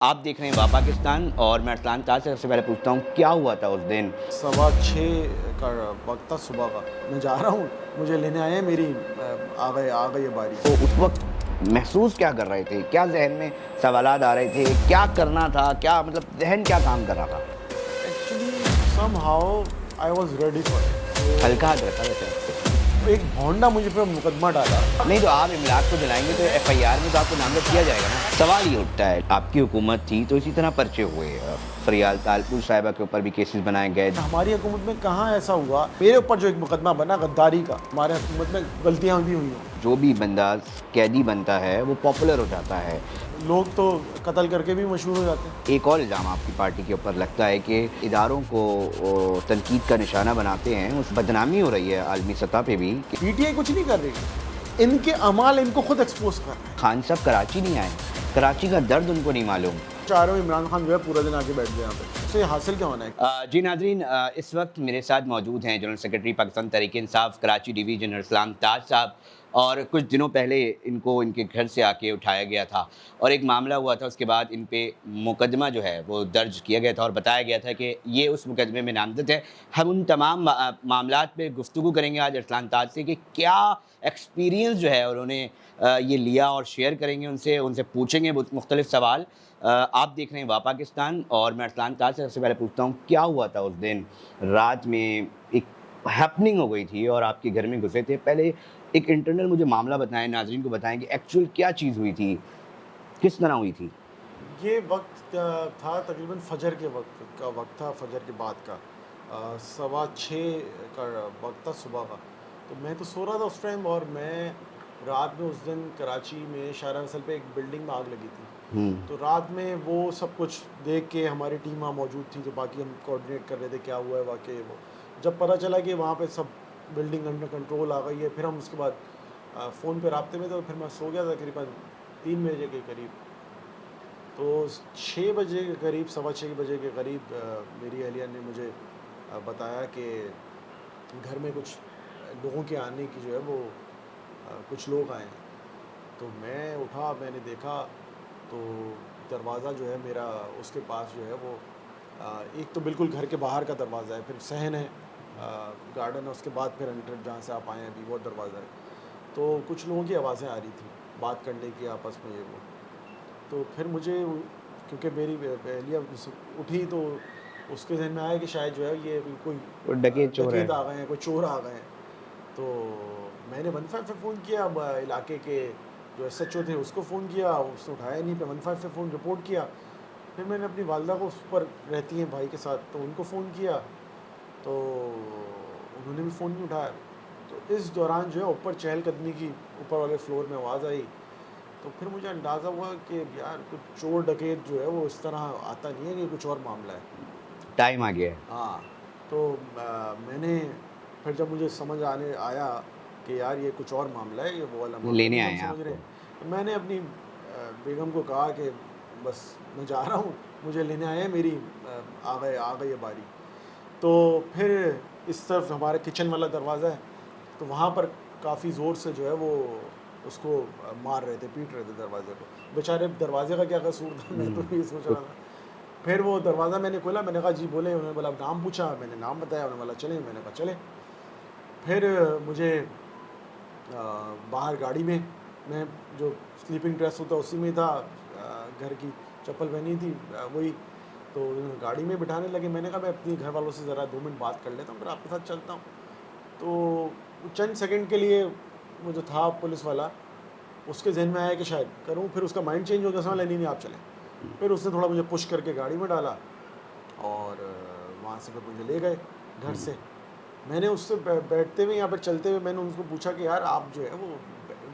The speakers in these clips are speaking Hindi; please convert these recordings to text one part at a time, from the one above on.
आप देख रहे हैं वाह पाकिस्तान और मैं अरसलान ताज से सबसे पहले पूछता हूँ क्या हुआ था उस दिन। 6:15 का वक्त था सुबह का। मैं जा रहा हूँ, मुझे लेने आए हैं, मेरी आ गई है बारी। तो उस वक्त महसूस क्या कर रहे थे, क्या जहन में सवालात आ रहे थे, क्या करना था, क्या मतलब जहन क्या काम कर रहा था? Actually somehow I was ready for it. हल्का हाथ रखा वैसे आपसे। तो एक भोंडा मुझे पे मुकदमा डाला। नहीं तो आप इमलाक को जलाएंगे तो एफआईआर में तो आपको नामजद किया जाएगा ना। सवाल ये उठता है, आपकी हुकूमत थी तो इसी तरह पर्चे हुए, फरियाल तालपुर साहिबा के ऊपर भी केसेस बनाए गए। हमारी हुकूमत में कहाँ ऐसा हुआ, मेरे ऊपर जो एक मुकदमा बना गद्दारी का, हमारे हुकूमत में गलतियाँ भी हुई हैं। जो भी बंदा कैदी बनता है वो पॉपुलर हो जाता है। लोग तो कत्ल करके भी मशहूर हो जाते हैं। एक और इल्ज़ाम आपकी पार्टी के ऊपर लगता है कि इदारों को तनकीद का निशाना बनाते हैं, उस बदनामी हो रही है आलमी सतह पे भी कि पीटीआई कुछ नहीं कर रही, इनके अमाल इनको खुद एक्सपोज कर रहे हैं। खान साहब कराची नहीं आए, कराची का दर्द उनको नहीं मालूम। चारों इमरान खान जो है पूरा दिन आके बैठ गए यहाँ पे, उससे हासिल क्या होना है। जी नाजरीन, इस वक्त मेरे साथ मौजूद हैं general secretary Pakistan Tehreek Insaf Karachi division Arsalan ताज साहब। और कुछ दिनों पहले इनको इनके घर से आके उठाया गया था और एक मामला हुआ था, उसके बाद इन पे मुकदमा जो है वो दर्ज किया गया था और बताया गया था कि ये उस मुकदमे में नामजद है। हम उन तमाम मामलात पे गुफ्तगू करेंगे आज अरसलान ताज से कि क्या एक्सपीरियंस जो है उन्होंने ये लिया और शेयर करेंगे उनसे उनसे पूछेंगे मुख्तलिफ सवाल। आप देख रहे हैं वाह पाकिस्तान और मैं अरसलान ताज से सबसे पहले पूछता हूँ क्या हुआ था उस दिन रात में। एक हैपनिंग हो गई थी और आपके घर में घुसे थे। पहले एक इंटरनल मुझे मामला बताएं, नाजरीन को बताएं कि एक्चुअल क्या चीज़ हुई थी, किस तरह हुई थी। ये वक्त था तकरीबन फजर के वक्त था, फजर के बाद का 6:15 का वक्त था सुबह का। तो मैं तो सो रहा था उस टाइम, और मैं रात में उस दिन कराची में शाहरा असल पे एक बिल्डिंग में आग लगी थी। तो रात में वो सब कुछ देख के हमारी टीम वहाँ मौजूद थी, तो बाकी हम कोऑर्डिनेट कर रहे थे क्या हुआ है वाकई। वो जब पता चला कि वहाँ पे सब बिल्डिंग अंडर कंट्रोल आ गई है, फिर हम उसके बाद फ़ोन पे राब्ते में थे, तो फिर मैं सो गया था तकरीबन 3 बजे के करीब। तो 6 बजे के करीब, 6:15 के करीब मेरी अहलिया ने मुझे बताया कि घर में कुछ लोगों के आने की जो है वो कुछ लोग आए हैं। तो मैं उठा, मैंने देखा तो दरवाज़ा जो है मेरा, उसके पास जो है वो एक तो बिल्कुल घर के बाहर का दरवाज़ा है, फिर सहन है, गार्डन है, उसके बाद फिर एंटर जहाँ से आप आए हैं अभी वो दरवाज़ा है। तो कुछ लोगों की आवाज़ें आ रही थी, बात करने की आपस में ये वो। तो फिर मुझे, क्योंकि मेरी पहेलियाँ उठी, तो उसके ज़हन में आया कि शायद जो है ये कोई वो डकैत चोर है। डकैत आ गए हैं, कोई चोर आ गए हैं। तो मैंने 15 पे फ़ोन किया, इलाके के जो एसएचओ थे उसको फ़ोन किया, उसने उठाया नहीं। पे 15 पे फ़ोन रिपोर्ट किया। फिर मैंने अपनी वालदा को, उस पर रहती हैं भाई के साथ, तो उनको फ़ोन किया, तो उन्होंने भी फ़ोन नहीं उठाया। तो इस दौरान जो है ऊपर चहलकदमी की, ऊपर वाले फ्लोर में आवाज़ आई। तो फिर मुझे अंदाज़ा हुआ कि यार कुछ चोर डकैत जो है वो इस तरह आता नहीं है, कि कुछ और मामला है। टाइम आ गया है। हाँ। तो मैंने फिर जब मुझे समझ आने आया कि यार ये कुछ और मामला है, ये वो वाला मामला लेने नहीं आए हम हैं समझ रहे आपको। हैं। तो मैंने अपनी बेगम को कहा कि बस मैं जा रहा हूँ, मुझे लेने आए हैं, मेरी आ गई है बारी। तो फिर इस तरफ हमारे किचन वाला दरवाज़ा है, तो वहाँ पर काफ़ी ज़ोर से जो है वो उसको मार रहे थे, पीट रहे थे दरवाज़े को। बेचारे दरवाज़े का क्या कसूर था, मैं तो ये सोच तो रहा था। फिर वो दरवाज़ा मैंने खोला, मैंने कहा जी बोले। उन्होंने बोला नाम पूछा, मैंने नाम बताया, उन्होंने बोला चलें, मैंने कहा चलें। फिर मुझे बाहर गाड़ी में, मैं जो स्लीपिंग ड्रेस होता है उसी में था, घर की चप्पल पहनी थी, वही। तो उन्होंने गाड़ी में बिठाने लगे। मैंने कहा मैं अपनी घर वालों से ज़रा 2 मिनट बात कर लेता हूँ, फिर आपके साथ चलता हूँ। तो चंद सेकंड के लिए वो जो था पुलिस वाला, उसके जहन में आया कि शायद करूँ, फिर उसका माइंड चेंज हो गया, समझ नहीं नहीं आप चलें। फिर उसने थोड़ा मुझे पुश करके गाड़ी में डाला, और वहाँ से फिर मुझे ले गए घर से। मैंने उससे बैठते हुए, यहाँ पर चलते हुए, मैंने उनको पूछा कि यार आप जो है वो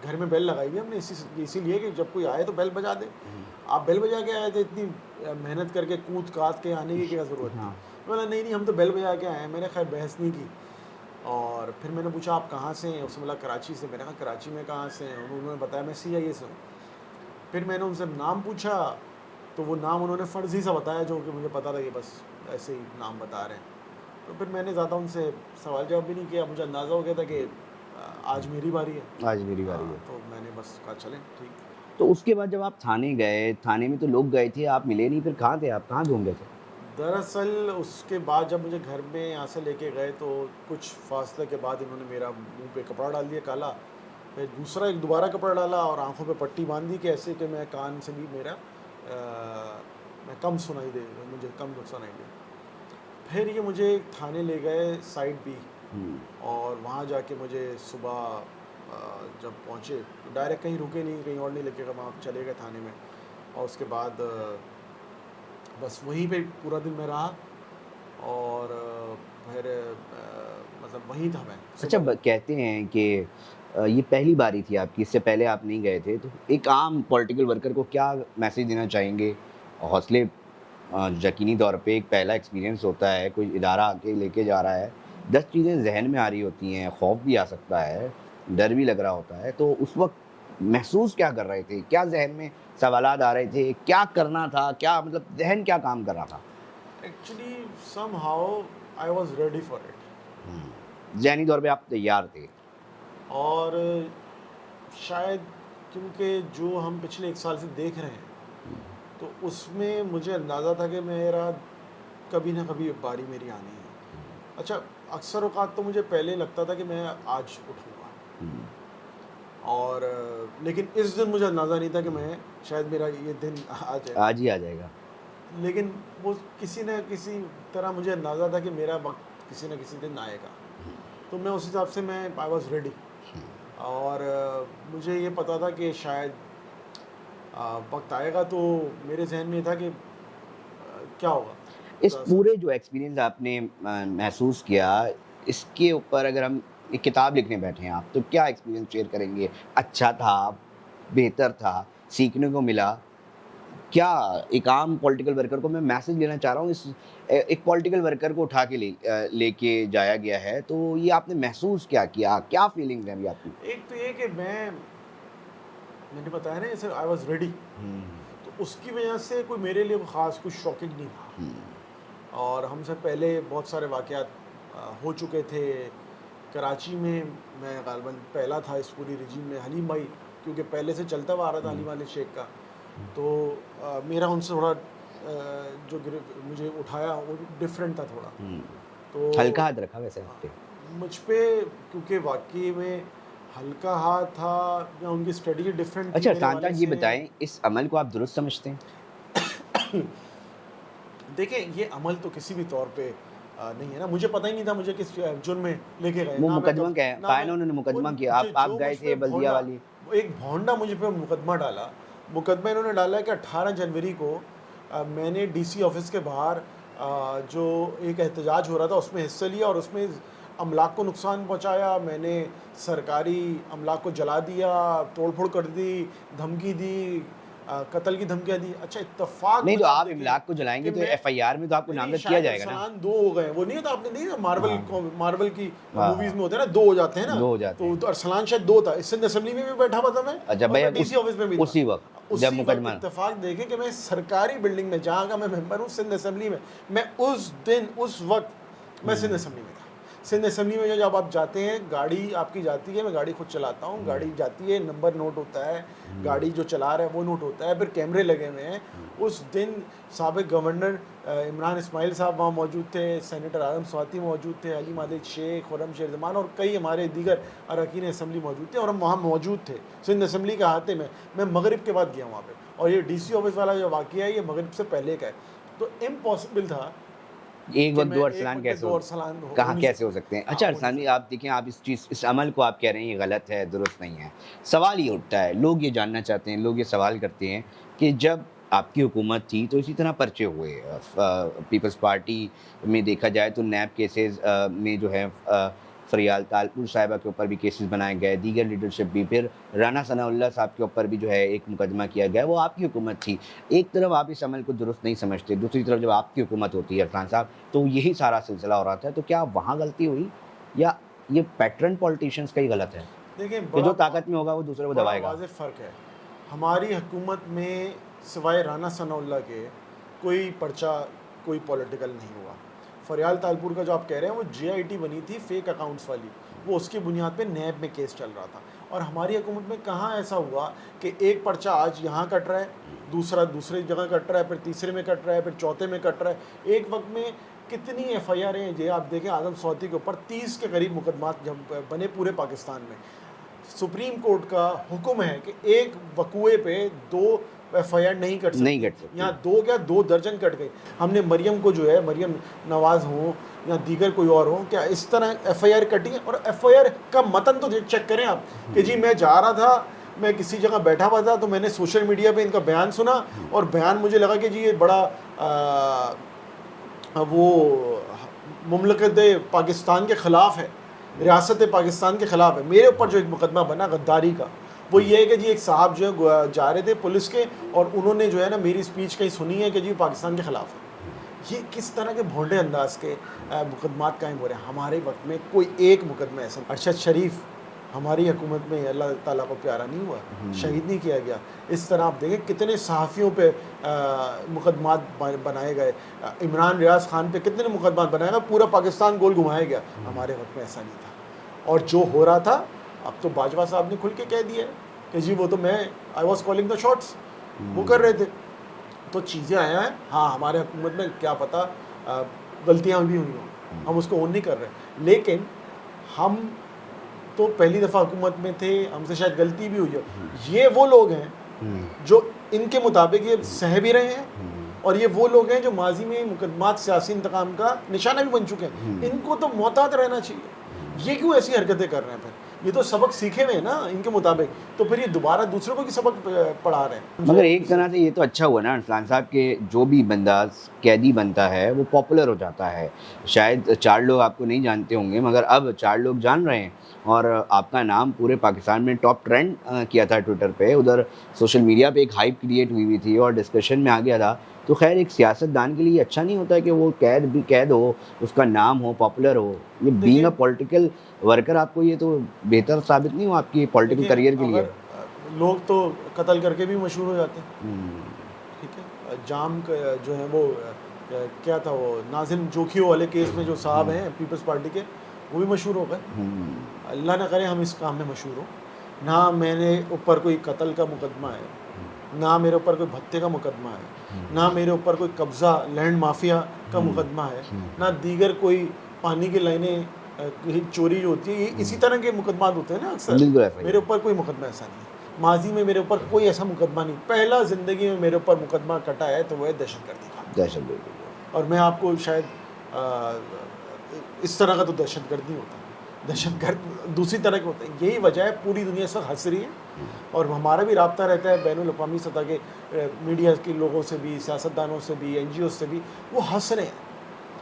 घर में बेल लगाई हुई है हमने इसीलिए कि जब कोई आए तो बेल बजा दे। आप बेल बजा के आए थे, इतनी मेहनत करके कूद काद के आने की क्या ज़रूरत थी। हाँ। बोला नहीं नहीं हम तो बेल बजा के आए हैं। मैंने खैर बहस नहीं की। और फिर मैंने पूछा आप कहाँ से हैं, उसने बोला कराची से। मैंने कहा कराची में कहाँ से हैं, उन्होंने बताया मैं सीआईए से हूँ। फिर मैंने उनसे नाम पूछा, तो वो नाम उन्होंने फ़र्ज़ी सा बताया, जो कि मुझे पता था कि बस ऐसे ही नाम बता रहे हैं। तो फिर मैंने ज़्यादा उनसे सवाल जवाब भी नहीं किया, मुझे अंदाज़ा हो गया था कि आज मेरी बारी है। आज मेरी बारी हाँ, है। तो मैंने बस कहा चलें ठीक। तो उसके बाद जब आप थाने गए, थाने में तो लोग गए थे, आप मिले नहीं, फिर कहाँ थे आप? कहाँ घूम रहे थे? दरअसल उसके बाद जब मुझे घर में यहाँ से लेके गए तो कुछ फासले के बाद इन्होंने मेरा मुंह पे कपड़ा डाल दिया काला, फिर दूसरा एक दोबारा कपड़ा डाला और आंखों पे पट्टी बांध दी कि ऐसे कि मैं कान से भी मेरा मैं कम सुनाई दे, मुझे कम सुनाई दे। फिर ये मुझे थाने ले गए साइड बी, हुँ। और वहाँ जाके मुझे सुबह जब पहुँचे तो डायरेक्ट कहीं रुके नहीं, कहीं और नहीं लेके गए, वहाँ चले गए थाने में। और उसके बाद बस वहीं पे पूरा दिन मैं रहा, और फिर मतलब वहीं था मैं अच्छा, सुबह। कहते हैं कि ये पहली बारी थी आपकी, इससे पहले आप नहीं गए थे, तो एक आम पॉलिटिकल वर्कर को क्या मैसेज देना चाहेंगे? हौसले यकीनी तौर पे एक पहला एक्सपीरियंस होता है, कोई इदारा आके लेके जा रहा है, 10 चीज़ें ज़हन में आ रही होती हैं, खौफ भी आ सकता है, डर भी लग रहा होता है, तो उस वक़्त महसूस क्या कर रहे थे? क्या ज़हन में सवालात आ रहे थे? क्या करना था? क्या मतलब ज़हन क्या काम कर रहा था? Actually somehow I was ready for it. Hmm. ज़हनी तौर पे आप तैयार थे। और शायद क्योंकि जो हम पिछले 1 साल से देख रहे हैं, हुँ, तो उसमें मुझे अंदाज़ा था कि मेरा कभी ना कभी बारी मेरी आनी है। अच्छा, अक्सर औक़ात तो मुझे पहले लगता था कि मैं आज उठूँगा, हुँ, और लेकिन इस दिन मुझे अंदाज़ा नहीं था कि मैं शायद मेरा ये दिन आ जाए। आज ही आ जाएगा। लेकिन वो किसी न किसी तरह मुझे अंदाज़ा था कि मेरा वक़्त किसी न किसी दिन आएगा। हुँ, तो मैं उस हिसाब से मैं आई वाज़ रेडी। हुँ। और मुझे ये पता था कि शायद वक़्त आएगा, तो मेरे ज़हन में ये था कि क्या होगा? इस स पूरे जो एक्सपीरियंस आपने महसूस किया, इसके ऊपर अगर हम एक किताब लिखने बैठे हैं आप, तो क्या एक्सपीरियंस शेयर करेंगे? अच्छा था, बेहतर था, सीखने को मिला? क्या एक आम पॉलिटिकल वर्कर को मैं मैसेज देना चाह रहा हूँ, एक पॉलिटिकल वर्कर को उठा के लेके जाया गया है, तो ये आपने महसूस क्या किया? क्या फीलिंग्स हैं अभी आपकी? एक तो ये कि मैंने बताया ना, जैसे आई वाज़ रेडी, हुँ, तो उसकी वजह से कोई मेरे लिए ख़ास कुछ शॉकिंग नहीं था। हुँ, और हमसे पहले बहुत सारे वाक़यात हो चुके थे। कराची में मैं ग़ालिबन पहला था इस पूरी रिजीम में, हलीम भाई, क्योंकि पहले से चलता हुआ आ रहा था हुँ, हलीम वाले शेख का। हुँ, तो मेरा उनसे थोड़ा जो मुझे उठाया वो डिफरेंट था थोड़ा। हुँ। तो हल्का हाथ रखा वैसे आप पे। मुझ पे, क्योंकि वाक़ई में हल्का हाथ था, या उनकी स्ट्रेटजी डिफरेंट थी अच्छा, मेरे साथ वाले साथ ये से। बताएँ, इस अमल को आप दुरुस्त समझते हैं? देखिए, ये अमल तो किसी भी तौर पे नहीं है ना, मुझे पता ही नहीं था मुझे किस जुर्म में लेके गए, वो ना मैं मुकदमा कब, क्या है? ना कहा है मैं ना उन्होंने मुकदमा उन किया, जो आप जो मुझ गए पे थे बल्दिया भोंडा, वाली। एक भोंडा मुझ पे मुकदमा डाला। मुकदमा इन्होंने डाला है कि 18 जनवरी को मैंने डीसी ऑफिस के बाहर जो एक एहतजाज हो रहा था उसमें हिस्सा लिया, और उसमें अमलाक को नुकसान पहुंचाया, मैंने सरकारी अमलाक को जला दिया, तोड़-फोड़ कर दी, धमकी दी, कत्ल की धमकियाँ दी। अच्छा, इत्तेफ़ाक नहीं, तो में आप आप देखें इमलाक को जलाएँगे कि तो मैं, एफआईआर में तो आपको नहीं, नहीं, नामज़द किया शाहिद जाएगा ना? अरसलान 2 हो गए। वो नहीं होता, आपने नहीं, मार्वल हाँ, को, मार्वल की हाँ, मूवीज़ हाँ, में होते हैं ना, 2 हो जाते हैं ना। 2 हो जाते हैं। तो अरसलान शायद 2 था। सिंध असेंबली में भी बैठा हुआ था मैं, अच्छा और भैया मैं डीसी ऑफिस में भी था। उसी वक़्त जब उसी वक़्त मुकदमा इत्तेफ़ाक देखें कि मैं सरकारी बिल्डिंग में, जहाँ का मैं मेंबर हूँ, सिंध असेंबली में, मैं उस दिन, उस वक़्त मैं सिंध हुँ, असेंबली में था। सिंध असेंबली में जब आप जाते हैं, गाड़ी आपकी जाती है, मैं गाड़ी खुद चलाता हूँ, हुँ, गाड़ी जाती है, नंबर नोट होता है, हुँ, गाड़ी जो चला रहा है वो नोट होता है, फिर कैमरे लगे हुए हैं। हुँ, उस दिन साबिक़ गवर्नर इमरान इस्माइल साहब वहाँ मौजूद थे, सेनेटर आज़म स्वाति मौजूद थे, अली मालिक शेख, खुर्रम शेर ज़मान और कई हमारे दीगर अरकान असेंबली मौजूद थे, और हम वहाँ मौजूद थे सिंध असेंबली के अहाते में। मैं मगरिब के बाद गया वहाँ पे, और ये डीसी ऑफिस वाला जो वाक़या है, ये मगरिब से पहले का है। तो इम्पॉसिबल था एक कि वक़्त 2 मैं एक अरसलान वक्त में कैसे 2 हो अरसलान हो कहाँ नहीं कैसे हो सकता। सकते हैं? हाँ, अच्छा हो नहीं अरसानी, सकता। आप देखें, आप इस अमल को आप कह रहे हैं ये गलत है, दुरुस्त नहीं है। सवाल ये उठता है, लोग ये जानना चाहते हैं, लोग ये सवाल करते हैं कि जब आपकी हुकूमत थी तो इसी तरह पर्चे हुए, पीपल्स पार्टी में देखा जाए तो नैब केसेज़ में जो है फ़रियाल तालपुर साहिबा के ऊपर भी केसेज़ बनाए गए, दीगर लीडरशिप भी, फिर राना सनाउल्लाह साहब के ऊपर भी जो है एक मुकदमा किया गया, वो आपकी हुकूमत थी। एक तरफ आप इस अमल को दुरुस्त नहीं समझते, दूसरी तरफ जब आपकी हुकूमत होती है इरफान साहब, तो यही सारा सिलसिला हो रहा था। तो क्या वहाँ गलती हुई, या ये पैटर्न पॉलिटिशियंस का ही गलत है देखिए, कि जो ताकत में होगा वो दूसरे को बड़ा दबाएगा? वाज़ेह फ़र्क है। हमारी हुकूमत में सिवाय राना सनाउल्लाह के कोई पर्चा, कोई पॉलिटिकल नहीं हुआ। फरियाल तालपुर का जो आप कह रहे हैं वो JIT बनी थी फेक अकाउंट्स वाली, वो उसकी बुनियाद पे नैब में केस चल रहा था। और हमारी हुकूमत में कहाँ ऐसा हुआ कि एक पर्चा आज यहाँ कट रहा है, दूसरा दूसरी जगह कट रहा है, फिर तीसरे में कट रहा है, फिर चौथे में कट रहा है। एक वक्त में कितनी FIR हैं ये आप देखें, आदम सौती के ऊपर 30 के करीब मुकदमात जब बने पूरे पाकिस्तान में। सुप्रीम कोर्ट का हुक्म है कि एक वकूए पे 2 FIR नहीं कट नहीं सकती। कट सकती। यहाँ 2 दर्जन कट गई। हमने मरियम को जो है, मरियम नवाज़ हो या दीगर कोई और हो, क्या इस तरह FIR कटी है? और FIR का मतन तो चेक करें आप कि जी मैं जा रहा था, मैं किसी जगह बैठा हुआ था, तो मैंने सोशल मीडिया पे इनका बयान सुना और बयान मुझे लगा कि जी ये बड़ा वो मुमलकत पाकिस्तान के ख़िलाफ़ है, रियासत पाकिस्तान के ख़िलाफ़ है। मेरे ऊपर जो एक मुकदमा बना गद्दारी का, वो ये है कि जी एक साहब जो है जा रहे थे पुलिस के, और उन्होंने जो है ना मेरी स्पीच कहीं सुनी है कि जी पाकिस्तान के ख़िलाफ़ है। ये किस तरह के भोंडे अंदाज के मुकदमात कायम हो रहे हैं। हमारे वक्त में कोई एक मुकदमा ऐसा, अरशद शरीफ हमारी हुकूमत में अल्लाह ताला को प्यारा नहीं हुआ, शहीद नहीं किया गया। इस तरह आप देखें कितने सहाफ़ियों पे मुकदमात बनाए गए, इमरान रियाज खान पे कितने मुकदमात बनाए गए, पूरा पाकिस्तान गोल घुमाया गया। हमारे वक्त में ऐसा नहीं था। और जो हो रहा था, अब तो बाजवा साहब ने खुल के कह दिया है कि जी वो तो मैं I was calling the shots, वो कर रहे थे। तो चीज़ें आया है। हाँ, हमारे हुकूमत में क्या पता गलतियाँ भी हुई हों, हम उसको ओन नहीं कर रहे, लेकिन हम तो पहली दफ़ा हुकूमत में थे, हमसे शायद गलती भी हुई हो। ये वो लोग हैं जो इनके मुताबिक ये सह भी रहे हैं, और ये वो लोग हैं जो माजी में मुकदमात सियासी इंतकाम का निशाना भी बन चुके हैं। इनको तो मोहतात रहना चाहिए। ये क्यों ऐसी हरकतें कर रहे हैं? फिर ये तो सबक सीखे हुए हैं ना इनके मुताबिक, तो फिर ये दोबारा दूसरों को भी सबक पढ़ा रहे हैं। मगर एक तरह से ये तो अच्छा हुआ ना अरसलान साहब के जो भी बंदा कैदी बनता है वो पॉपुलर हो जाता है। शायद 4 लोग आपको नहीं जानते होंगे, मगर अब 4 लोग जान रहे हैं और आपका नाम पूरे पाकिस्तान में टॉप ट्रेंड किया था ट्विटर पे। उधर सोशल मीडिया पे एक हाइप क्रिएट हुई थी और डिस्कशन में आ गया था। तो खैर एक सियासतदान के लिए अच्छा नहीं होता कि वो कैद हो, उसका नाम हो, पॉपुलर हो। ये बीइंग अ पॉलिटिकल वर्कर आपको ये तो बेहतर साबित नहीं हुआ आपकी पॉलिटिकल करियर के लिए? लोग तो कत्ल करके भी मशहूर हो जाते हैं, ठीक है। जाम जो है वो क्या था, वो नाजिम जोखियों वाले केस में जो साहब हैं पीपल्स पार्टी के, वो भी मशहूर हो गए। अल्लाह ना करे हम इस काम में मशहूर हो। ना मेरे ऊपर कोई कत्ल का मुकदमा है, ना मेरे ऊपर कोई भत्ते का मुकदमा है, ना मेरे ऊपर कोई कब्ज़ा लैंड माफिया का मुकदमा है, ना दीगर कोई पानी की लाइनें चोरी जो होती है, ये इसी तरह के मुकदमा होते हैं ना अक्सर। मेरे ऊपर कोई मुकदमा ऐसा नहीं है। माजी में मेरे ऊपर कोई ऐसा मुकदमा नहीं। पहला ज़िंदगी में मेरे ऊपर मुकदमा कटा है तो वह है दहशतगर्दी का। दहशतगर्दी। और मैं आपको शायद इस तरह का तो दहशतगर्द नहीं होता। दहशतगर्द दूसरी तरह के होते हैं। यही वजह है पूरी दुनिया इस वक्त हंस रही है, और हमारा भी रब्ता रहता है बैनुल अक़वामी सतह के मीडिया के लोगों से भी, सियासतदानों से भी, NGO से भी। वो हंस रहे हैं।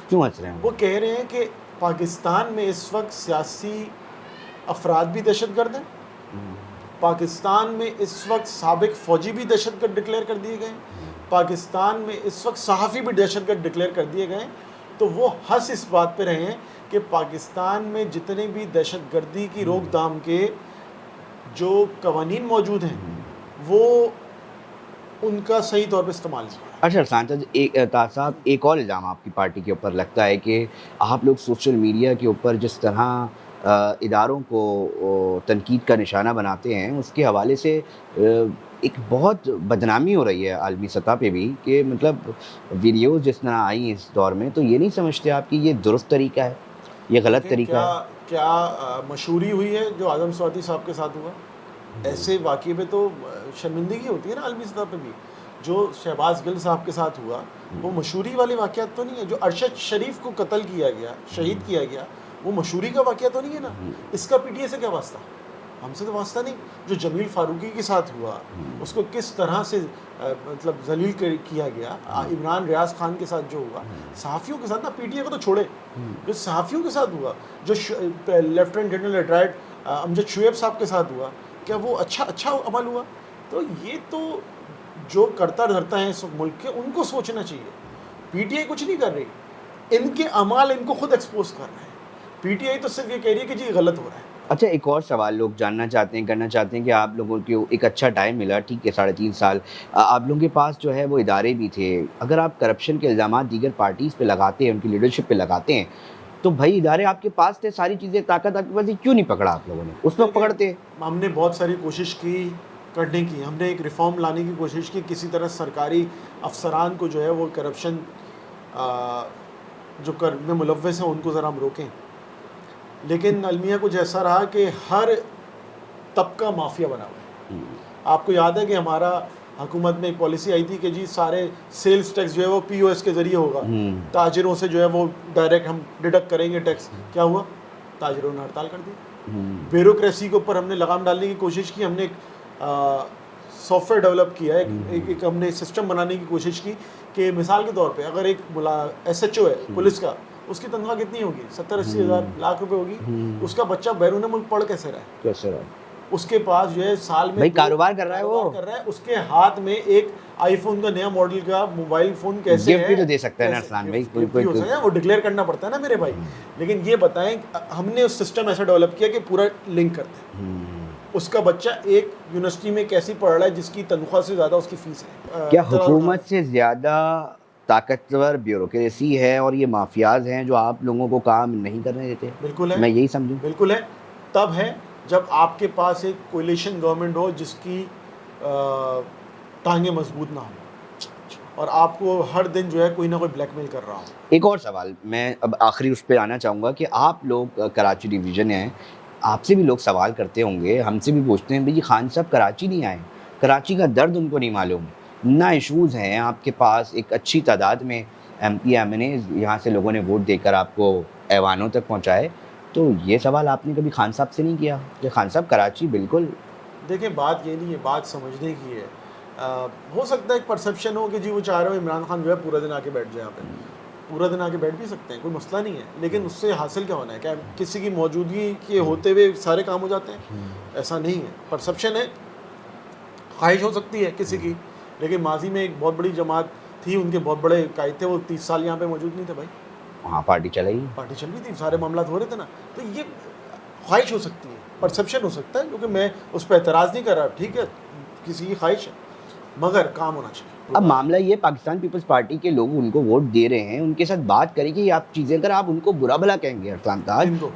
क्यों हंस रहे हैं? वो कह रहे हैं कि पाकिस्तान में इस वक्त सियासी अफराद भी दहशतगर्द हैं, पाकिस्तान में इस वक्त साबिक फ़ौजी भी दहशतगर्द डिक्लेयर कर दिए गए हैं, पाकिस्तान में इस वक्त सहाफ़ी भी दहशतगर्द डिक्लेयर कर दिए गए हैं। तो वो हंस इस बात पे रहे हैं कि पाकिस्तान में जितने भी दहशतगर्दी की रोकथाम के जो कवानीन मौजूद हैं, वो उनका सही तौर पे इस्तेमाल किया। अच्छा सांसद साहब, एक और इल्ज़ाम आपकी पार्टी के ऊपर लगता है कि आप लोग सोशल मीडिया के ऊपर जिस तरह इदारों को तनकीद का निशाना बनाते हैं, उसके हवाले से एक बहुत बदनामी हो रही है आलमी सतह पे भी कि मतलब वीडियोस जिस तरह आई इस दौर में, तो ये नहीं समझते आप कि ये दुरुस्त तरीका है, ये गलत तरीका है? क्या मशहूरी हुई है जो आज़म सौदी साहब के साथ हुआ? ऐसे वाक़ये में तो शर्मिंदगी होती है ना आलमी सतह पे भी। जो शहबाज गिल साहब के साथ हुआ वो मशहूरी वाले वाक़यात तो नहीं है। जो अरशद शरीफ को कत्ल किया गया, शहीद किया गया, वो मशहूरी का वाक़या तो नहीं है ना। इसका PTI से क्या वास्ता? हमसे तो वास्ता नहीं। जो जमील फारूकी के साथ हुआ उसको किस तरह से मतलब जलील किया गया, इमरान रियाज खान के साथ जो हुआ, सहाफ़ियों के साथ ना, PTI को तो छोड़े, जो सहाफ़ियों के साथ हुआ, जो lieutenant general retired Amjad Shoaib साहब के साथ हुआ, क्या वो अच्छा अमल हुआ? तो ये तो जो करता धरता है इस मुल्क के, उनको सोचना चाहिए। PTI कुछ नहीं कर रही, इनके अमाल इनको खुद एक्सपोज कर रहे हैं। PTI तो सिर्फ ये कह रही है कि जी गलत हो रहा है। अच्छा, एक और सवाल लोग जानना चाहते हैं, करना चाहते हैं कि आप लोगों को एक अच्छा टाइम मिला, ठीक है, साढ़े 3 साल। आप लोगों के पास जो है वो इदारे भी थे। अगर आप करप्शन के इल्ज़ामात दीगर पार्टीज़ पे लगाते हैं, उनकी लीडरशिप पे लगाते हैं, तो भई इदारे आपके पास थे, सारी चीज़ें, ताकत आपके पास थी, क्यों नहीं पकड़ा आप लोगों ने? उस वक़्त देखिए, पकड़ते। हमने बहुत सारी कोशिश की करने की, हमने एक रिफ़ॉर्म लाने की कोशिश की, किसी तरह सरकारी अफ़सरान को जो है वो करप्शन जो कर में मुलव्वस हैं उनको ज़रा हम रोकें। लेकिन अलमिया कुछ ऐसा रहा कि हर तबका माफिया बना हुआ है। हुँ, आपको याद है कि हमारा हुकूमत में एक पॉलिसी आई थी कि जी सारे सेल्स टैक्स जो है वो पीओएस के ज़रिए होगा, हुँ, ताजिरों से जो है वो डायरेक्ट हम डिडक्ट करेंगे टैक्स। क्या हुआ? ताजिरों ने हड़ताल कर दी। हुँ, ब्यूरोक्रेसी के ऊपर हमने लगाम डालने की कोशिश की, हमने एक सॉफ्टवेयर डेवलप किया, हुँ, एक हमने सिस्टम बनाने की कोशिश की कि मिसाल के तौर पे अगर एक एसएचओ है हुँ, पुलिस का, उसकी तनख्वाह कितनी होगी? 70-80 हज़ार हुँ, लाख रुपए होगी। हुँ, उसका बच्चा बैरून मुल्क पढ़ कैसे रहा है? कैसे रहा? उसके पास जो है साल में भई दो कारोबार कर रहा है वो, कारोबार कर रहा है, उसके हाथ में एक आईफोन का नया मॉडल का मोबाइल फ़ोन कैसे गिफ्ट भी है? तो दे सकता है ना कैसे अरसलान भाई, गिफ्ट कोई गिफ्ट भी कोई हो कोई सकता है, वो डिक्लेयर करना पड़ता है ना मेरे भाई। हुँ, लेकिन ये बताएँ हमने उस सिस्टम ऐसा डेवलप किया कि पूरा लिंक करते हैं। हुँ। उसका बच्चा एक यूनिवर्सिटी में कैसे पढ़ रहा है जिसकी तनख्वाह से ज़्यादा उसकी फ़ीस है। क्या इतराज़ उठा रहा हुकूमत से ज़्यादा ताकतवर ब्यूरोक्रेसी है और ये माफियाज़ हैं जो आप लोगों को काम नहीं करने देते? है। बिल्कुल है, मैं यही समझूँ? बिल्कुल है। तब है जब आपके पास एक कोएलिशन गवर्नमेंट हो जिसकी टाँगें मज़बूत ना हो और आपको हर दिन जो है कोई ना कोई ब्लैकमेल कर रहा हो। एक और सवाल, मैं अब आखिरी उस पे आना चाहूँगा कि आप लोग कराची डिवीज़न हैं, आपसे भी लोग सवाल करते होंगे, हमसे भी पूछते हैं, भई ये खान साहब कराची नहीं आए, कराची का दर्द उनको नहीं मालूम, ना इश्यूज़ हैं आपके पास, एक अच्छी तादाद में एमपी, एमएनएज़ यहाँ से लोगों ने वोट देकर आपको ऐवानों तक पहुँचाए, तो ये सवाल आपने कभी खान साहब से नहीं किया कि खान साहब कराची बिल्कुल। देखिए बात ये नहीं है, बात समझने की है। हो सकता है एक परसेप्शन हो कि जी वो चाह रहे हो इमरान खान जो है पूरा दिन आके बैठ जाए यहाँ पे। पूरा दिन आके बैठ भी सकते हैं, कोई मसला नहीं है। लेकिन उससे हासिल क्या होना है? क्या किसी की मौजूदगी के होते हुए सारे काम हो जाते हैं? ऐसा नहीं है। परसेप्शन है, ख्वाहिश हो सकती है किसी की, लेकिन माज़ी में एक बहुत बड़ी जमात थी, उनके बहुत बड़े कायद थे, वो 30 साल यहाँ पे मौजूद नहीं थे भाई। वहाँ पार्टी चलाई। पार्टी चल रही थी, सारे मामला हो रहे थे ना। तो ये ख्वाहिश हो सकती है, परसेप्शन हो सकता है, क्योंकि मैं उस पर एतराज़ नहीं कर रहा, ठीक है, किसी की ख्वाहिश है, मगर काम होना चाहिए। अब मामला ये पाकिस्तान पीपल्स पार्टी के लोग उनको वोट दे रहे हैं, उनके साथ बात करें कि ये आप चीज़ें अगर आप उनको बुरा-भला कहेंगे अरसलान ताज, किनको?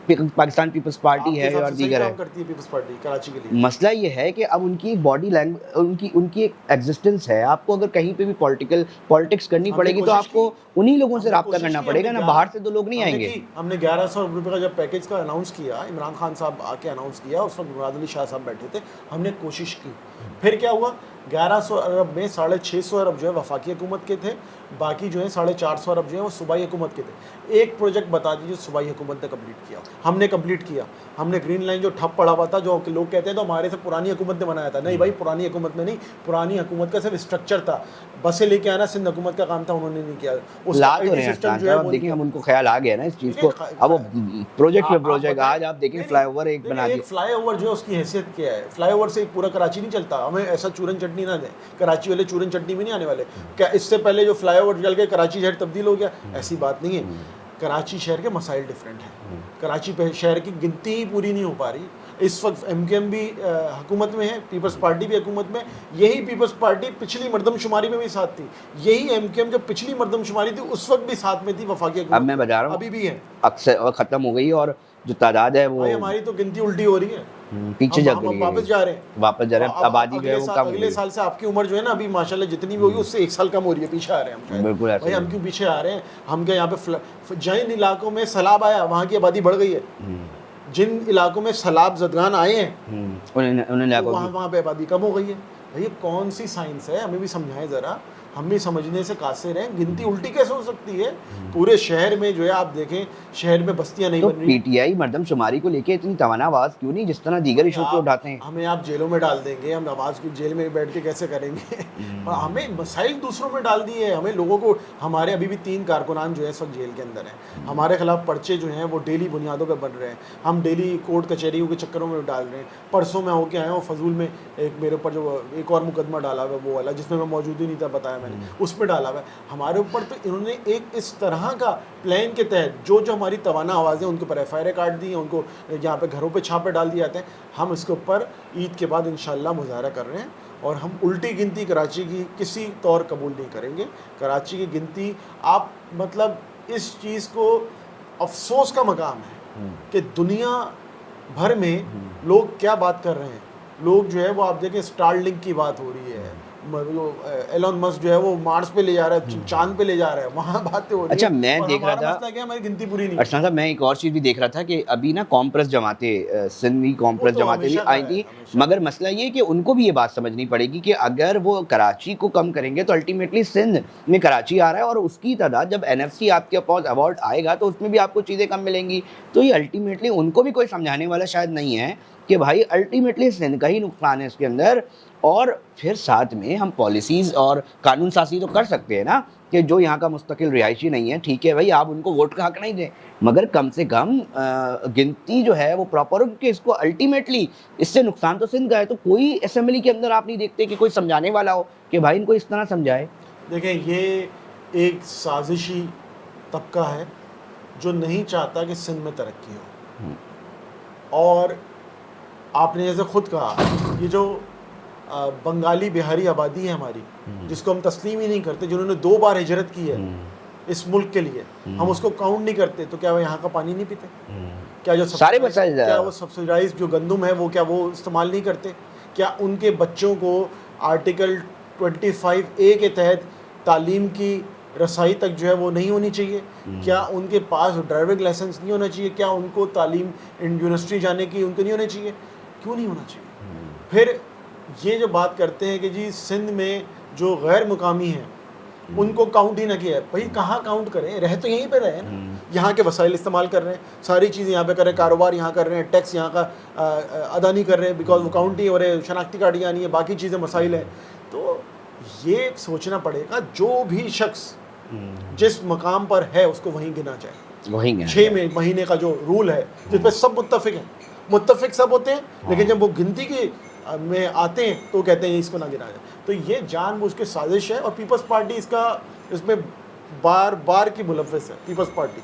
पाकिस्तान पीपल्स पार्टी आपके है हिसाब और से सही दीगर काम है। करती है पीपल्स पार्टी कराची के लिए? मसला ये है कि अब उनकी एक बॉडी लैंग उनकी उनकी एक एग्ज़िस्टेंस है। आपको अगर कहीं पे भी पॉलिटिक्स करनी हमने पड़ेगी तो कोशिश की, आपको उन्हीं लोगों से हमने राब्ता कोशिश करना की, पड़ेगा ना, बाहर से तो लोग नहीं हमने आएँगे। की, हमने 1100 रुपये का जब पैकेज का अनाउंस किया, इमरान खान साहब आके अनाउंस किया, उस वक्त मुराद अली शाह साहब बैठे थे, हमने कोशिश की। फिर क्या हुआ? 1100 अरब में 650 अरब जो है वफाकी हुकूमत के थे, बाकी जो है 450 अरब जो है वो सूबाई हुकूमत के थे। एक प्रोजेक्ट बता दीजिए सूबाई हुकूमत ने कंप्लीट किया। हमने कंप्लीट किया। हमने ग्रीन लाइन जो ठप पड़ा हुआ था, जो लोग कहते हैं तो हमारे से पुरानी हुकूमत ने बनाया था, नहीं भाई पुरानी हुकूमत में नहीं, पुरानी हुकूमत का सिर्फ स्ट्रक्चर था, बसें लेके आना सिंध हुकूमत का काम था, उन्होंने नहीं किया। उसका ला तो आईटी रहे हैं सिस्टम अरसलान जो है साहब, अब वो नहीं देखिए किया। अब उनको ख़्याल आ गया ना इस चीज़ देखिए, को, अब वो प्रोजेक्ट पे आप प्रोजेक्ट, बताएं। आज आप देखें नहीं, नहीं, फ्लाईओवर एक बना देखिए दिया। एक फ्लाईओवर जो है उसकी हैसियत क्या है? फ्लाईओवर से पूरा कराची नहीं चलता, हमें ऐसा चूरन चटनी ना दें। कराची वाले चूरन चटनी में नहीं आने वाले। क्या इससे पहले जो फ्लाईओवर चल के कराची शहर तब्दील हो गया? ऐसी बात नहीं है। कराची शहर के मसाइल डिफरेंट हैं। कराची शहर की गिनती ही पूरी नहीं हो पा रही। इस वक्त एमकेएम भी हुकूमत में है, पीपल्स पार्टी भी हुकूमत में। यही पीपल्स पार्टी पिछली मरदमशुमारी में भी साथ थी। यही एमकेएम जब पिछली मरदमशुमारी थी उस वक्त भी साथ में थी वफाकी अब हुकूमत मैं में, बता रहा हूँ, अभी भी है। अक्सर और ख़त्म हो गई और जो तादाद है वो भाई हमारी तो गिनती उल्टी हो रही है। पीछे हम जा हम रही वापस है, जा रहे हैं। वापस जा रहे हैं, आबादी जो है वो कम हो अगले गई है। साल से आपकी उम्र जो है ना अभी माशाल्लाह जितनी भी होगी उससे 1 साल कम हो रही है, पीछे आ रहे हैं हम शायद। बिल्कुल ऐसा भाई ही हम है। क्यों पीछे आ रहे हैं? हम क्या यहाँ पे जिन इलाकों में सैलाब आया वहाँ की आबादी बढ़ गई है। जिन इलाकों में सैलाब ज़दगान आए हैं उन्हें तो इलाकों वहाँ की वहाँ पे आबादी कम हो गई है। भैया कौन सी साइंस है? हमें भी समझाएं ज़रा। हम भी समझने से कासिर हैं। गिनती उल्टी कैसे हो सकती है? पूरे शहर में जो है आप देखें, शहर में बस्तियाँ नहीं तो बन रही। पीटीआई मरदमशुमारी को लेके इतनी तवाना आवाज़ क्यों नहीं, जिस तरह दीगर इशू पे उठाते हैं? हमें आप जेलों में डाल देंगे, हम आवाज़ की जेल में बैठ के कैसे करेंगे? और हमें मसाइल दूसरों में डाल दिए हैं। हमें लोगों को, हमारे अभी भी 3 कारकुनान जो है इस वक्त जेल के अंदर हैं। हमारे खिलाफ पर्चे जो हैं वो डेली बुनियादों पे बन रहे हैं। हम डेली कोर्ट कचहरियों के चक्करों में डाल रहे हैं। परसों मैं होके आया हूँ फजूल में, एक मेरे ऊपर जो एक और मुकदमा डाला हुआ वो वाला जिसमें मैं मौजूद ही नहीं था, बताया मैंने, उसमें डाला हुआ है। हमारे ऊपर तो इन्होंने एक इस तरह का प्लान के तहत जो हमारी तवाना आवाज़ें उनके ऊपर FIR काट दी हैं, उनको यहाँ पे घरों पे छापे डाल दिए जाते हैं। हम इसके ऊपर ईद के बाद इंशाल्लाह मुज़ाहरा कर रहे हैं और हम उल्टी गिनती कराची की किसी तौर कबूल नहीं करेंगे। कराची की गिनती आप मतलब इस चीज़ को अफसोस का मकाम है कि दुनिया भर में लोग क्या बात कर रहे हैं। लोग जो है वो आप देखें स्टारलिंक की बात हो रही है, एलन मस्क जो है वो मार्स पे ले जा रहा है, चांद पे ले जा रहा है, वहाँ बातें हो रही अच्छा, है। मैं और देख रहा हमारा था मसला क्या है, हमारी गिनती पूरी नहीं अर्शना साहब, मैं एक और चीज़ भी देख रहा था कि अभी ना कॉम्प्रेस जमातें सिंधी कॉम्प्रेस तो जमातें भी हमेशा आई है, थी, हमेशा। मगर मसला ये है कि उनको भी ये बात समझनी पड़ेगी कि अगर वो कराची को कम करेंगे तो अल्टीमेटली सिंध में कराची आ रहा है और उसकी तादाद जब NFC आपके पास अवार्ड आएगा तो उसमें भी आपको चीज़ें कम मिलेंगी। तो ये अल्टीमेटली उनको भी कोई समझाने वाला शायद नहीं है कि भाई अल्टीमेटली सिंध का ही नुकसान है इसके अंदर। और फिर साथ में हम पॉलिसीज़ और कानून साज़ी तो कर सकते हैं ना कि जो यहाँ का मुस्तकिल रिहायशी नहीं है, ठीक है भाई, आप उनको वोट का हक नहीं दें, मगर कम से कम गिनती जो है वो प्रॉपर हो, क्योंकि इसको अल्टीमेटली इससे नुकसान तो सिंध का है। तो कोई असेंबली के अंदर आप नहीं देखते कि कोई समझाने वाला हो कि भाई इनको इस तरह समझाए। देखें, ये एक साजिशी तबका है जो नहीं चाहता कि सिंध में तरक्की हो। और आपने जैसे खुद कहा, ये जो बंगाली बिहारी आबादी है हमारी, जिसको हम तस्लीम ही नहीं करते, जिन्होंने 2 बार हिजरत की है इस मुल्क के लिए, हम उसको काउंट नहीं करते, तो क्या वो यहाँ का पानी नहीं पीते? क्या जो सारे मसाइल क्या वो सब्सिडाइज जो गंदम है वो क्या वो इस्तेमाल नहीं करते? क्या उनके बच्चों को आर्टिकल 25A के तहत तालीम की रसाई तक जो है वो नहीं होनी चाहिए? क्या उनके पास ड्राइविंग लाइसेंस नहीं होना चाहिए? क्या उनको तालीम यूनिवर्सिटी जाने की उनको नहीं होना चाहिए? क्यों नहीं होना चाहिए? फिर ये जो बात करते हैं कि जी सिंध में जो गैर मुकामी हैं उनको काउंट ही ना किया है, भाई कहाँ काउंट करें? रह तो यहीं पे रहे हैं ना, यहाँ के वसाइल इस्तेमाल कर रहे हैं, सारी चीज़ें यहाँ पे कर रहे हैं, कारोबार यहाँ कर रहे हैं, टैक्स यहाँ का अदा नहीं कर रहे हैं बिकॉज वो काउंट ही हो रहे हैं, शनाख्ती कार्ड यहाँ नहीं है, बाकी चीज़ें मसाइल हैं। तो ये सोचना पड़ेगा जो भी शख्स जिस मकाम पर है उसको वहीं गिना जाए। वहीं 6 महीने का जो रूल है जिस पर सब मुत्तफिक सब होते हैं, लेकिन जब वो गिनती की में आते हैं तो कहते हैं इसको ना गिना जाए। तो ये जानबूझ के साजिश है और पीपल्स पार्टी इसमें बार बार की मुलव्वस है। पीपल्स पार्टी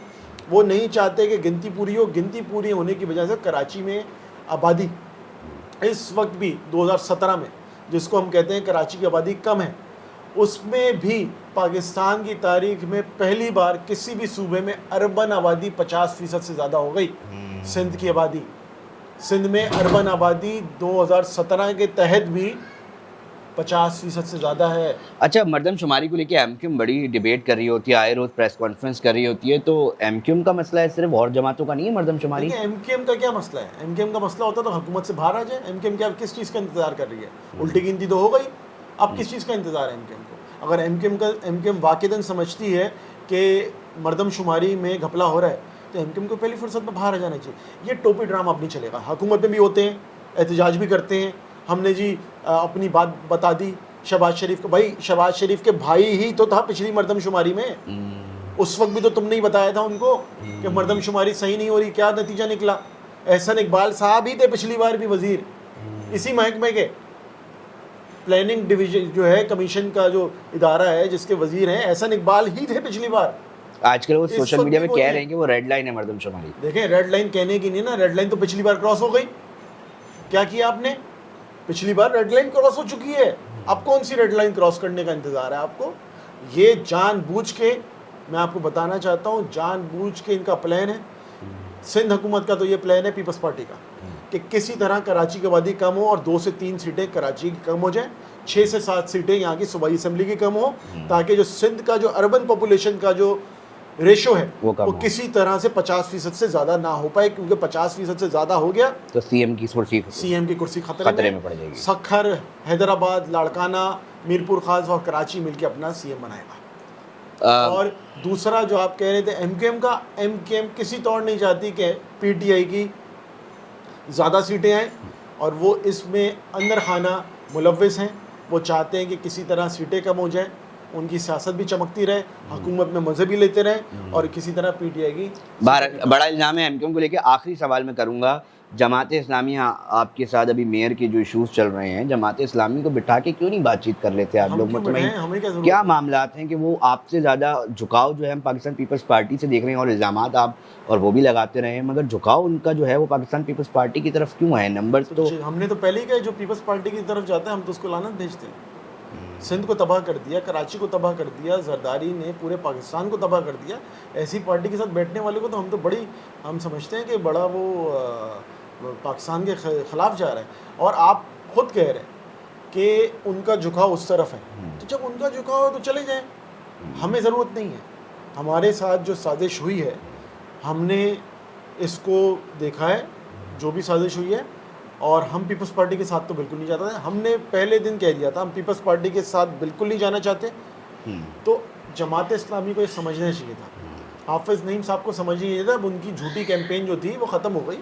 वो नहीं चाहते कि गिनती पूरी हो। गिनती पूरी होने की वजह से कराची में आबादी इस वक्त भी 2017 में, जिसको हम कहते हैं कराची की आबादी कम है, उसमें भी पाकिस्तान की तारीख में पहली बार किसी भी सूबे में अर्बन आबादी 50% से ज़्यादा हो गई। सिंध की आबादी, सिंध में अर्बन आबादी 2017 के तहत भी 50% से ज़्यादा है। अच्छा, मर्दमशुमारी को लेके MQM बड़ी डिबेट कर रही होती है, आए रोज़ प्रेस कॉन्फ्रेंस कर रही होती है, तो MQM का मसला है, सिर्फ और जमातों का नहीं है मर्दमशुमारी? MQM का क्या मसला है? MQM का मसला होता तो हुकूमत से बाहर आ जाए। MQM क्या किस चीज़ का इंतज़ार कर रही है? उल्टी गिनती तो हो गई, अब किस चीज़ का इंतज़ार है MQM को? अगर MQM वाक़िदन समझती है कि मर्दमशुमारी में घपला हो रहा है तो MQM को पहली फुर्सत में बाहर आ जाना चाहिए। ये टोपी ड्रामा अब नहीं चलेगा। हुकूमत में भी होते हैं, एहतजाज भी करते हैं, हमने जी अपनी बात बता दी शहबाज शरीफ को। भाई शहबाज शरीफ के भाई ही तो था पिछली मर्दमशुमारी में, उस वक्त भी तो तुमने ही बताया था उनको कि मर्दमशुमारी सही नहीं हो रही। क्या नतीजा निकला? एहसन इकबाल साहब ही थे पिछली बार भी वजीर, इसी महकमे के प्लानिंग डिवीजन जो है कमीशन का जो इदारा है जिसके वजीर हैं, एहसन इकबाल ही थे पिछली बार। आजकल वो सोशल मीडिया में कह रहे हैं कि वो रेड लाइन है मर्दमशुमारी। देखें, रेड लाइन कहने की नहीं ना, रेड लाइन तो पिछली बार क्रॉस हो गई। क्या किया आपने? पिछली बार रेड लाइन क्रॉस हो चुकी है, अब कौन सी रेड लाइन क्रॉस करने का इंतज़ार है आपको? ये जानबूझ के, मैं आपको बताना चाहता हूँ, जानबूझ के इनका प्लान है। सिंध हुकूमत का तो ये प्लान है पीपल्स पार्टी का कि किसी तरह कराची की आबादी कम हो और 2 से 3 सीटें कराची की कम हो जाए, 6 से 7 सीटें यहाँ की सूबाई असम्बली की कम हो, ताकि जो सिंध का जो अर्बन पॉपुलेशन का जो रेशो है वो किसी तरह से 50% से ज़्यादा ना हो पाए, क्योंकि 50% से ज़्यादा हो गया तो सीएम की कुर्सी खतरे में पड़ जाएगी। सखर, हैदराबाद, लाड़काना, मीरपुर खास और कराची मिलकर अपना CM बनाएगा। और दूसरा जो आप कह रहे थे MQM किसी तौर नहीं चाहती कि PTI की ज़्यादा सीटें आएँ, और वो इसमें अंदर खाना मुलव्वस हैं। वो चाहते हैं कि किसी तरह सीटें कम हो जाएँ, उनकी सियासत भी चमकती रहे, हुकूमत में मज़े भी लेते रहें, और किसी तरह PTI की बड़ा इल्ज़ाम है MQM को लेके। आखिरी सवाल मैं करूँगा जमात इस्लामी आपके साथ अभी मेयर के जो इश्यूज चल रहे हैं, जमात इस्लामी को बिठा के क्यों नहीं बातचीत कर लेते आप हम लोग? क्यों मतलब बैठे हैं, हमें क्या क्या ज़रूरत है? मामलात हैं कि वो आपसे ज़्यादा झुकाव जो है हम पाकिस्तान पीपल्स पार्टी से देख रहे हैं, और इल्ज़ामात आप और वो भी लगाते रहे हैं, मगर झुकाव उनका जो है वो पाकिस्तान पीपल्स पार्टी की तरफ क्यों है? नंबर तो तो हमने तो पहले ही कहा, जो पीपल्स पार्टी की तरफ जाता है हम तो उसको लानत भेजते हैं। सिंध को तबाह कर दिया, कराची को तबाह कर दिया, जरदारी ने पूरे पाकिस्तान को तबाह कर दिया। ऐसी पार्टी के साथ बैठने वाले को तो हम तो बड़ी, हम समझते हैं कि बड़ा वो पाकिस्तान के ख़िलाफ़ जा रहा है। और आप खुद कह रहे हैं कि उनका झुकाव उस तरफ है, तो जब उनका झुकाव है तो चले जाएं, हमें ज़रूरत नहीं है। हमारे साथ जो साजिश हुई है, हमने इसको देखा है, जो भी साजिश हुई है, और हम पीपल्स पार्टी के साथ तो बिल्कुल नहीं जाते थे। हमने पहले दिन कह दिया था हम पीपल्स पार्टी के साथ बिल्कुल नहीं जाना चाहते। तो जमात इस्लामी को ये समझना चाहिए था, हाफिज़ नईम साहब को समझना चाहिए था। अब उनकी झूठी कैंपेन जो थी वो ख़त्म हो गई,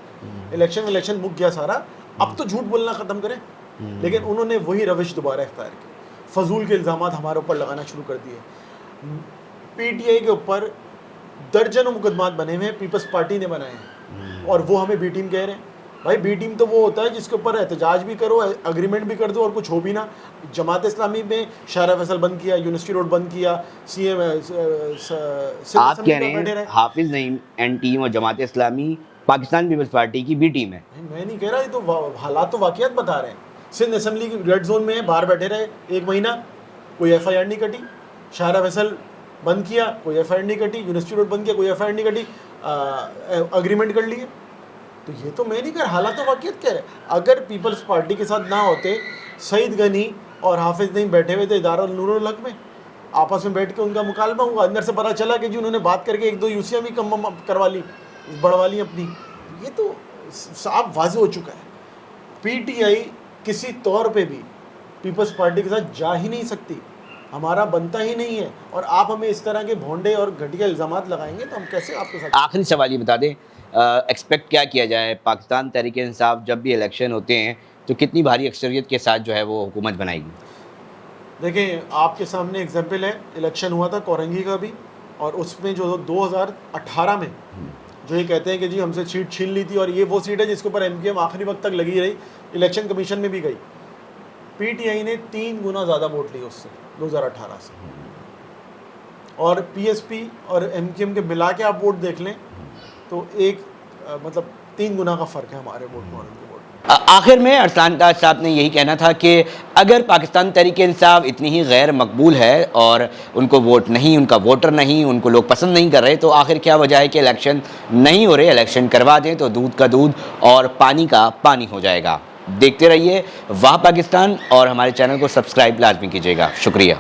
इलेक्शन मुक गया सारा, अब तो झूठ बोलना ख़त्म करें। लेकिन उन्होंने वही रविश दोबारा इख्तियार की, फजूल के इल्ज़ामात हमारे ऊपर लगाना शुरू कर दिए। PTI के ऊपर दर्जनों मुकदमात बने हुए हैं, पीपल्स पार्टी ने बनाए हैं, और वो हमें बी टीम कह रहे हैं। भाई बी टीम तो वो होता है जिसके ऊपर एहतजाज भी करो, अग्रीमेंट भी कर दो और कुछ हो भी ना। जमात इस्लामी में शाहरा फैसल बंद किया, यूनिवर्सिटी रोड बंद किया, CM आप कह रहे हैं हाफिज नईम एंड टीम और जमात इस्लामी पाकिस्तान पीपल्स पार्टी की बी टीम है? मैं नहीं कह रहा, ये तो हालात तो वाकयात बता रहे हैं। सिंध असम्बली की रेड जोन में बाहर बैठे रहे 1 महीना, कोई FIR नहीं कटी। शाहरा फैसल बंद किया, कोई FIR नहीं कटी। यूनिवर्सिटी रोड बंद किया, कोई FIR नहीं कटी। अग्रीमेंट कर लिए। तो ये तो मैं नहीं कह रहा, हालात तो वाकईत कह रहे। अगर पीपल्स पार्टी के साथ ना होते, सईद गनी और हाफिज नईम बैठे हुए थे इदारुल नूरुल हक में, आपस में बैठ के उनका मुकालमा हुआ, अंदर से पता चला कि जी उन्होंने बात करके 1-2 UCM भी कम करवा ली, बढ़वा ली अपनी। ये तो साफ वाज़ेह हो चुका है। PTI किसी तौर पे भी पीपल्स पार्टी के साथ जा ही नहीं सकती, हमारा बनता ही नहीं है। और आप हमें इस तरह के भोंडे और घटिया इल्ज़ामात लगाएंगे तो हम कैसे आपके साथ। आखिरी सवाल ये बता दें, एक्सपेक्ट क्या किया जाए, पाकिस्तान तहरीक इंसाफ जब भी इलेक्शन होते हैं तो कितनी भारी अक्सरियत के साथ जो है वो हुकूमत बनाएगी? देखें, आपके सामने एग्जाम्पल है, इलेक्शन हुआ था कोरंगी का भी, और उसमें जो 2018 में जो ये कहते हैं कि जी हमसे सीट छीन ली थी, और ये वो सीट है जिसके ऊपर MKM आखिरी वक्त तक लगी रही, इलेक्शन कमीशन में भी गई। PTI ने 3 गुना ज़्यादा वोट लिए उससे 2018 से, और PSP और MKM के मिला के आप वोट देख लें तो एक मतलब 3 गुना का फ़र्क है हमारे वोट में और उनके वोट में। आखिर में अरसलान ताज साहब ने यही कहना था कि अगर पाकिस्तान तहरीक इंसाफ इतनी ही गैर मकबूल है और उनको वोट नहीं, उनका वोटर नहीं, उनको लोग पसंद नहीं कर रहे, तो आखिर क्या वजह है कि इलेक्शन नहीं हो रहे? इलेक्शन करवा दें तो दूध का दूध और पानी का पानी हो जाएगा। देखते रहिए वाह पाकिस्तान, और हमारे चैनल को सब्सक्राइब लाजमी कीजिएगा। शुक्रिया।